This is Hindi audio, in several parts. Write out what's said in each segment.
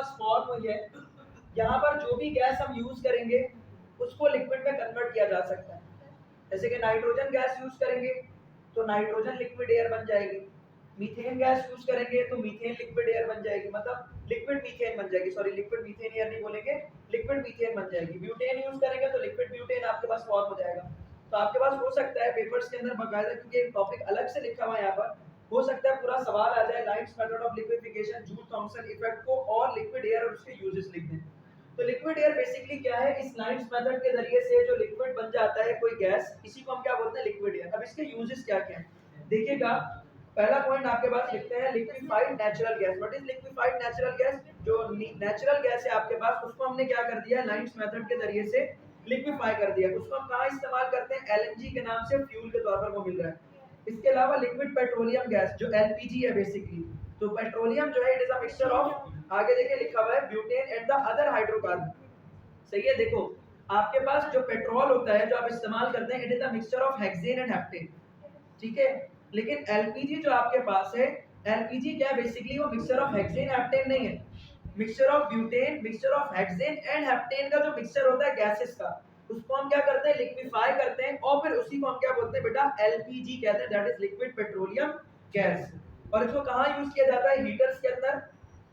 पास फॉर्म हुई है, यहाँ पर जो भी गैस हम यूज करेंगे उसको लिक्विड में कन्वर्ट किया जा सकता है। जैसे कि नाइट्रोजन गैस यूज करेंगे तो नाइट्रोजन लिक्विड एयर बन जाएगी, मीथेन गैस यूज करेंगे तो मीथेन लिक्विड एयर बन जाएगी, मतलब लिक्विड मीथेन बन जाएगी, सॉरी लिक्विड मीथेन एयर नहीं बोलेंगे, लिक्विड मीथेन बन जाएगी। ब्यूटेन यूज करेंगे तो लिक्विड ब्यूटेन आपके पास फॉर्म हो जाएगा। तो आपके पास हो सकता है पेपर्स के अंदर बकायदा, क्योंकि टॉपिक अलग से लिखा हुआ है यहाँ पर, हो सकता है पूरा सवाल आ जाए lights method of liquefaction, Joule Thomson effect को और लिक्विड एयर और उसके यूजेस लिख दें। तो लिक्विड एयर बेसिकली क्या है, इस लाइट्स मेथड के जरिए से जो लिक्विड बन जाता है कोई गैस, इसी को हम क्या बोलते हैं, लिक्विड एयर। अब इसके यूजेस क्या क्या हैं देखिएगा। पहला पॉइंट आपके पास लिखते हैं liquefied natural gas. What is liquefied natural gas? जो नेचुरल गैस है आपके पास उसको हमने क्या कर दिया, लाइट्स मेथड के जरिए से लिक्विफाई कर दिया। उसको हम कहाँ इस्तेमाल करते हैं, एलएनजी के नाम से फ्यूल के तौर पर वो मिल रहा है। इसके अलावा लिक्विड पेट्रोलियम गैस जो एलपीजी है बेसिकली, तो पेट्रोलियम जो है it is a mixture of, आगे देखिए लिखा हुआ है butane and the other hydrocarbon. सही है, देखो आपके पास जो पेट्रोल होता है जो आप इस्तेमाल करते हैं, it is a mixture of hexane and heptane, ठीक है। लेकिन एलपीजी जो आपके पास है, एलपीजी क्या है बेसिकली, वो मिक्सचर ऑफ हेक्सेन हेप्टेन नहीं है, mixture of butane, mixture of hexane and heptane का जो मिक्सचर होता है गैसेस का, उसको हम क्या करते हैं, लिक्विफाई करते हैं और फिर उसी को हम क्या बोलते हैं बेटा, एलपीजी कहते हैं, that is liquid petroleum gas. और इसको कहाँ यूज किया जाता है, हीटर्स के अंदर,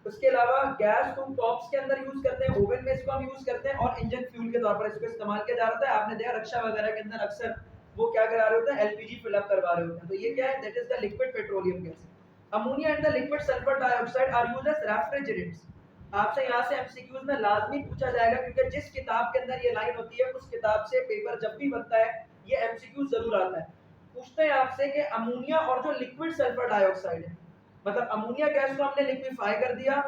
उसके अलावा गैस को टॉप्स के अंदर यूज करते हैं, ओवन में इसको हम यूज करते हैं, और इंजन फ्यूल के तौर पर इसको इस्तेमाल किया जा रहा है। आपने देखा रक्षा वगैरह के अंदर अक्सर वो क्या करा रहे होते हैं, एलपीजी फिल अप करवा रहे होते हैं। तो ये क्या है, that is the liquid petroleum gas. Ammonia and the liquid sulphur dioxide are used as refrigerants. आपसे यहाँ से एमसीक्यूज में लाजमी पूछा जाएगा, क्योंकि जिस किताब के अंदर ये लाइन होती है उस किताब से पेपर जब भी बनता है ये एमसीक्यू जरूर आता है। पूछते हैं आपसे कि अमोनिया और जो लिक्विड सल्फर डाइऑक्साइड है, मतलब अमोनिया गैस को हमने लिक्विफाई कर दिया,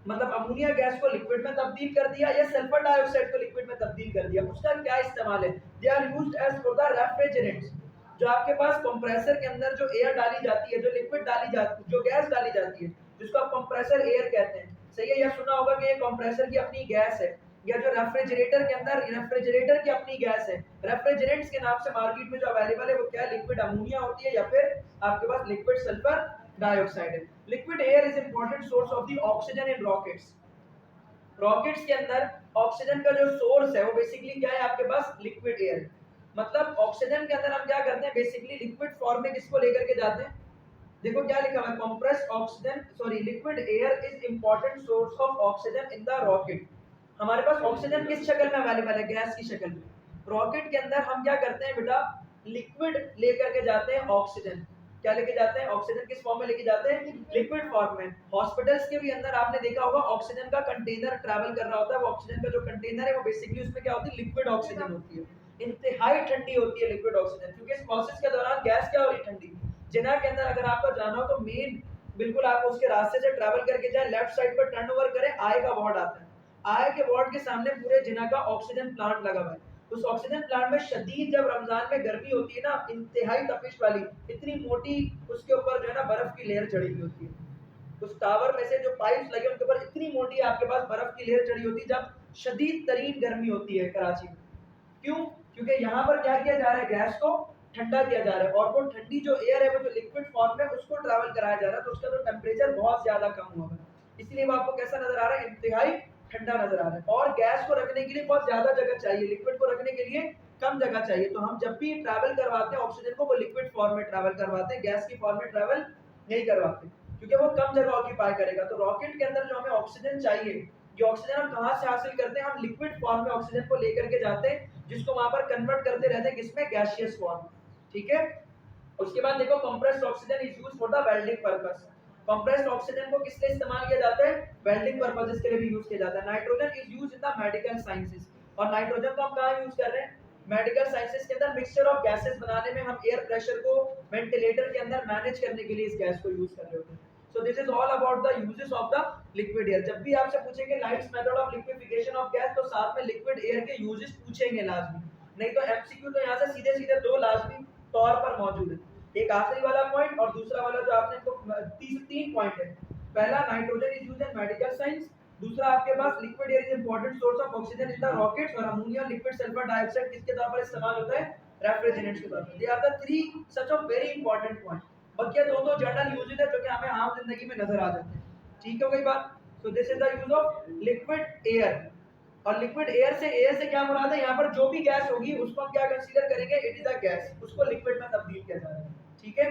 मतलब अमोनिया गैस को लिक्विड में तब्दील कर दिया, या सल्फर डाइऑक्साइड को लिक्विड में तब्दील कर दिया, उसका क्या इस्तेमाल है, they are used as for the refrigerants. जो आपके पास कंप्रेसर के अंदर जो एयर डाली जाती है, जो लिक्विड डाली जाती है, जो गैस डाली जाती है, जिसको आप कंप्रेसर एयर कहते हैं, सही है। या सुना होगा कि ये कंप्रेसर की अपनी गैस है, या जो रेफ्रिजरेटर के अंदर, रेफ्रिजरेटर की अपनी गैस है, रेफ्रिजरेंट्स के नाम से मार्केट में जो अवेलेबल है वो क्या है, लिक्विड अमोनिया होती है, या फिर आपके पास लिक्विड सल्फर डाइऑक्साइड है। Liquid air is important source of the oxygen in rockets. Rockets के अंदर ऑक्सीजन का जो सोर्स है वो बेसिकली क्या है, आपके पास लिक्विड एयर। मतलब ऑक्सीजन के अंदर हम क्या करते हैं, बेसिकली लिक्विड फॉर्म में किसको लेकर के जाते हैं, देखो क्या लिखा हुआ है, compressed oxygen, sorry liquid air is important source of oxygen in the rocket. हमारे पास ऑक्सीजन किस शक्ल में अवेलेबल है, गैस की शक्ल में। रॉकेट के अंदर हम क्या करते हैं बेटा, लिक्विड लेकर के जाते हैं ऑक्सीजन। क्या लेके जाते हैं, ऑक्सीजन किस फॉर्म में लेके जाते हैं, लिक्विड फॉर्म में। हॉस्पिटल्स के भी अंदर आपने देखा होगा ऑक्सीजन का कंटेनर ट्रैवल कर रहा होता है, वो ऑक्सीजन का जो कंटेनर है वो बेसिकली उसमें क्या होती है, लिक्विड ऑक्सीजन होती है, इंतहाई ठंडी होती है लिक्विड ऑक्सीजन, क्योंकि इस प्रोसेस के दौरान गैस क्या हो रही, ठंडी। जिना के अंदर अगर आपको जाना हो तो मेन बिल्कुल आप उसके रास्ते से ट्रैवल करके जाए, लेफ्ट साइड पर टर्न ओवर करें, आय का वार्ड आता है, आय के वार्ड के सामने पूरे जिना का ऑक्सीजन प्लांट लगा हुआ है। उस ऑक्सीजन प्लांट में शदीद जब रमजान में गर्मी होती है ना, इंतहाई तपिश वाली, इतनी मोटी उसके ऊपर जो है ना बर्फ की लेयर चढ़ी हुई होती है, उस टावर में से जो पाइप्स लगे उनके ऊपर इतनी मोटी आपके पास बर्फ की लेयर चढ़ी होती है जब शदीद तरीन गर्मी होती है कराची में। क्यों, क्योंकि यहाँ पर क्या किया जा रहा है, गैस को ठंडा किया जा रहा है, और वो ठंडी जो एयर है वो जो लिक्विड फॉर्म में उसको ट्रैवल कराया जा रहा है, तो उसका जो टेम्परेचर बहुत ज्यादा कम हुआ है, इसलिए वो आपको कैसा नजर आ रहा है, इंतहाई ठंडा नजर आ रहा है। और गैस को रखने के लिए बहुत ज्यादा जगह चाहिए, लिक्विड को रखने के लिए कम जगह चाहिए। तो हम जब भी ट्रैवल करवाते हैं ऑक्सीजन को, वो लिक्विड फॉर्म में ट्रैवल करवाते हैं, गैस की फॉर्म में ट्रैवल नहीं करवाते, क्योंकि वो कम जगह ऑक्यूपाई करेगा। तो रॉकेट के अंदर जो हमें ऑक्सीजन चाहिए, ये ऑक्सीजन हम कहाँ से हासिल करते हैं, हम लिक्विड फॉर्म में ऑक्सीजन को लेकर के जाते हैं, जिसको वहां पर कन्वर्ट करते रहते हैं किसमें, गैसियस फॉर्म, ठीक है। उसके बाद देखो compressed oxygen is used for the welding purpose. Compressed oxygen को किस लिए इस्तेमाल किया जाता है, वेल्डिंग पर्पसेस के लिए भी यूज किया जाता है। Nitrogen is used in the medical sciences, और नाइट्रोजन को हम कहाँ यूज कर रहे हैं, मेडिकल साइंसेस के अंदर मिक्सचर ऑफ गैसेस बनाने में, हम एयर प्रेशर को वेंटिलेटर के अंदर मैनेज करने के लिए इस गैस को यूज कर रहे होते हैं। So this is all about the uses of the liquid air. जब भी आपसे पूछेंगे lights method of liquefaction of gas, तो साथ में लिक्विड एयर के यूजेस पूछेंगे लाजमी, नहीं तो एमसीक्यू तो यहाँ से सीधे सीधे दो लाजमी तौर पर मौजूद है, एक आखिरी वाला पॉइंट और दूसरा वाला जो आपने तो तीन पॉइंट है। पहला nitrogen is used in medical science, दूसरा आपके पास liquid air is important source of oxygen in the rockets, और अमोनिया लिक्विड सल्फर डाइऑक्साइड किसके तौर पर इस्तेमाल होता है, रेफ्रिजरेंट्स के तौर पर। They are the three such of very important point. बाकी दो जनरल यूजेस है जो कि हमें आम जिंदगी में नजर आ जाते हैं, ठीक हो गई बात। So this is the use of liquid air. और लिक्विड एयर से क्या मुराद है, यहाँ पर जो भी गैस होगी उसको हम क्या कंसीडर करेंगे, इट इज अ गैस, उसको लिक्विड में तब्दील किया जा रहा है। ठीक है।